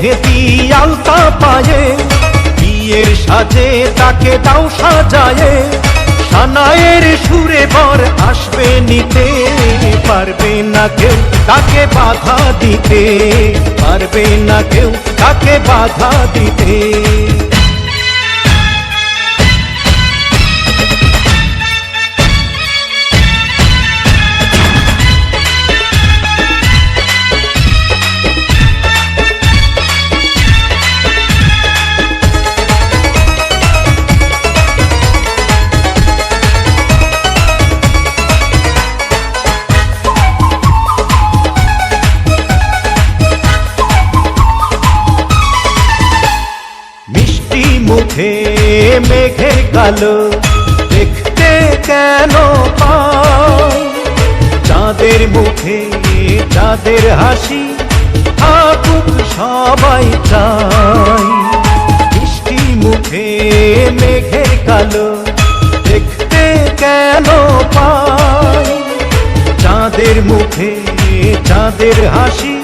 মেহেদি আলতা পায়ে, বিয়ের সাজে তাকে দাও সাজায়ে, সানায়ের সুরে বর আসবে নিতে, পারবে না কেউ তাকে বাধা দিতে, পারবে না কেউ তাকে বাধা দিতে। মুখে মেঘের কালো দেখতে কেন পাই, চাঁদের মুখে চাঁদের হাসি থাকুক সবাই চাই। মিষ্টি মুখে মেঘের কালো দেখতে কেন পাই, চাঁদের মুখে চাঁদের হাসি